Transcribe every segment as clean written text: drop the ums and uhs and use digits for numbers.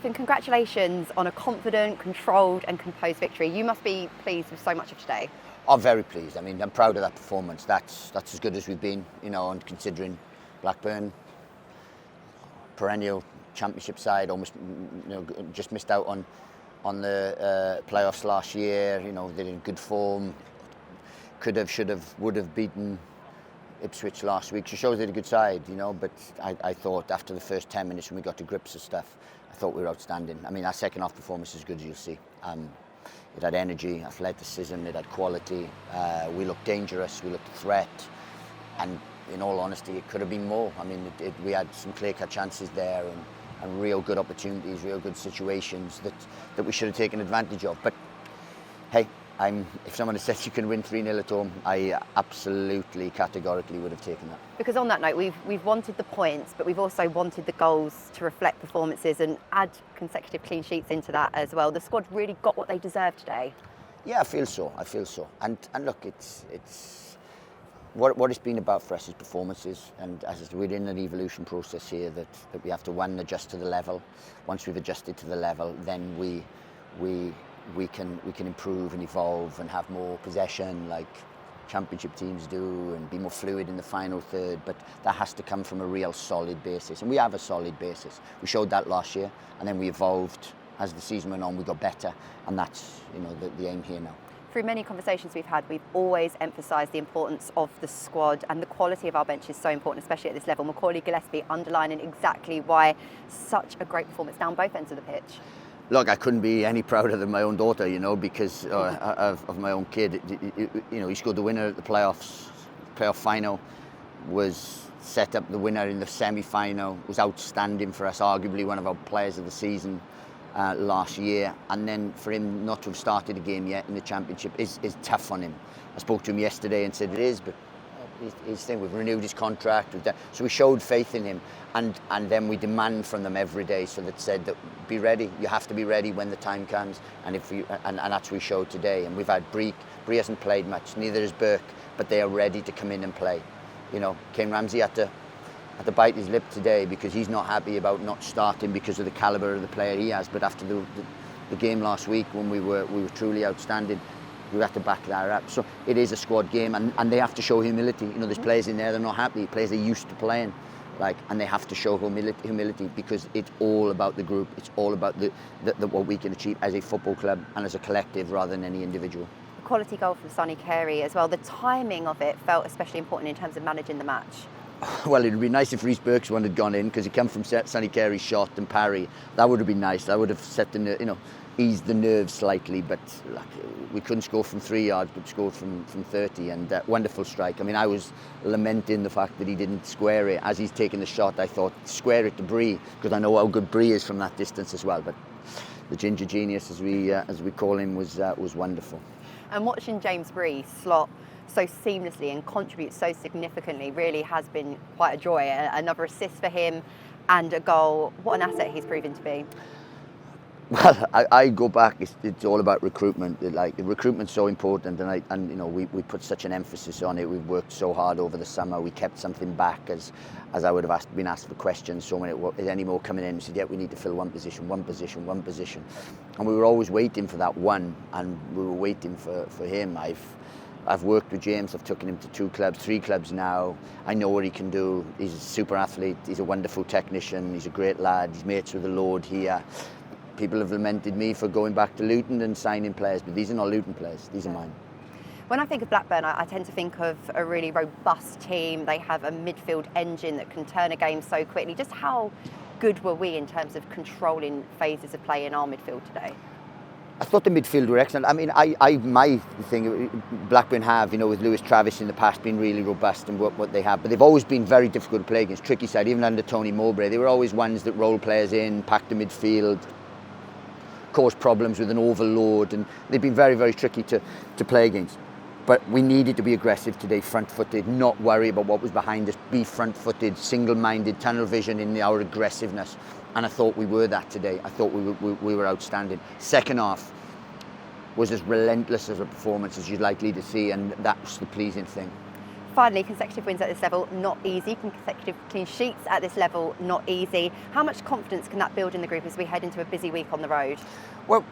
Nathan, congratulations on a confident, controlled and composed victory. You must be pleased with so much of today. I'm very pleased. I mean, I'm proud of that performance. That's as good as we've been, and considering Blackburn, perennial championship side, almost, just missed out on the playoffs last year. They're in good form. Could have, should have, would have beaten Ipswich last week. She shows they're a good side, but I thought after the first 10 minutes when we got to grips of stuff, I thought we were outstanding. I mean, our second half performance is as good as you'll see. It had energy, athleticism, it had quality. We looked dangerous, we looked a threat, and in all honesty, it could have been more. I mean, we had some clear-cut chances there and real good opportunities, real good situations that we should have taken advantage of. But hey, if someone had said you can win 3-0 at home, I absolutely, categorically would have taken that. Because on that note, we've wanted the points, but we've also wanted the goals to reflect performances and add consecutive clean sheets into that as well. The squad really got what they deserved today. Yeah, I feel so. And look, it's what it's been about for us is performances, and as we're in an evolution process here that we have to adjust to the level. Once we've adjusted to the level, then we can improve and evolve and have more possession like championship teams do, and be more fluid in the final third. But that has to come from a real solid basis, and we have a solid basis. We showed that last year, and then we evolved as the season went on. We got better, and that's the aim here now. Through many conversations we've had, we've always emphasised the importance of the squad, and the quality of our bench is so important, especially at this level. Macaulay Gillespie underlining exactly why such a great performance down both ends of the pitch. Look, I couldn't be any prouder than my own daughter, because of my own kid. He scored the winner at the playoff final, was set up the winner in the semi-final, was outstanding for us, arguably one of our players of the season last year. And then for him not to have started a game yet in the championship is tough on him. I spoke to him yesterday and said it is, but his thing, we've renewed his contract, so we showed faith in him, and then we demand from them every day, so that said that be ready, you have to be ready when the time comes, and and that's what we showed today. And we've had Bree hasn't played much, neither has Burke, but they are ready to come in and play. Kane Ramsey had to bite his lip today because he's not happy about not starting because of the calibre of the player he has, but after the game last week when we were truly outstanding, we have to back that up. So it is a squad game, and they have to show humility. There's players in there that are not happy, players they're used to playing, and they have to show humility because it's all about the group. It's all about the what we can achieve as a football club and as a collective rather than any individual. A quality goal from Sonny Carey as well. The timing of it felt especially important in terms of managing the match. Well, it would be nice if Rhys Burke's one had gone in, because he came from Sonny Carey's shot and parry. That would have been nice. That would have set eased the nerves slightly, but we couldn't score from 3 yards, but scored from 30, and wonderful strike. I mean, I was lamenting the fact that he didn't square it. As he's taking the shot, I thought, square it to Bree, because I know how good Bree is from that distance as well, but the ginger genius, as we call him, was wonderful. And watching James Bree slot so seamlessly and contribute so significantly really has been quite a joy. Another assist for him and a goal. What an asset he's proven to be. Well, I go back. It's all about recruitment. Recruitment's so important, and we put such an emphasis on it. We've worked so hard over the summer. We kept something back as I would have been asked for questions. So many, is any more coming in? We said, yeah, we need to fill one position, and we were always waiting for that one, and we were waiting for him. I've worked with James. I've taken him to 2 clubs, 3 clubs now. I know what he can do. He's a super athlete. He's a wonderful technician. He's a great lad. He's mates with the Lord here. People have lamented me for going back to Luton and signing players, but these are not Luton players, these are mine. When I think of Blackburn, I tend to think of a really robust team. They have a midfield engine that can turn a game so quickly. Just how good were we in terms of controlling phases of play in our midfield today? I thought the midfield were excellent. I mean, my thing, Blackburn have, with Lewis Travis in the past, been really robust in what they have, but they've always been very difficult to play against, tricky side, even under Tony Mowbray. They were always ones that roll players in, pack the midfield, caused problems with an overload, and they've been very, very tricky to play against. But we needed to be aggressive today, front-footed, not worry about what was behind us, be front-footed, single-minded, tunnel vision in our aggressiveness. And I thought we were that today. I thought we were outstanding. Second half was as relentless as a performance as you'd likely to see, and that was the pleasing thing. Finally, consecutive wins at this level, not easy. Consecutive clean sheets at this level, not easy. How much confidence can that build in the group as we head into a busy week on the road? Well,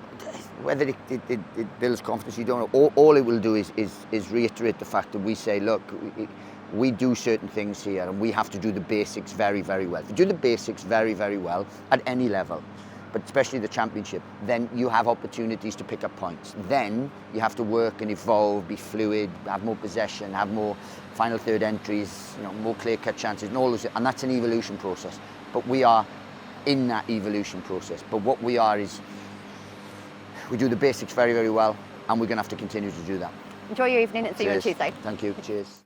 whether it builds confidence, you don't know. All it will do is reiterate the fact that we say, look, we do certain things here and we have to do the basics very, very well. If you do the basics very, very well at any level, but especially the Championship, then you have opportunities to pick up points. Then you have to work and evolve, be fluid, have more possession, have more final third entries, more clear-cut chances, and all those, and that's an evolution process. But we are in that evolution process. But what we are is, we do the basics very, very well, and we're going to have to continue to do that. Enjoy your evening and see you on Tuesday. Thank you. Cheers.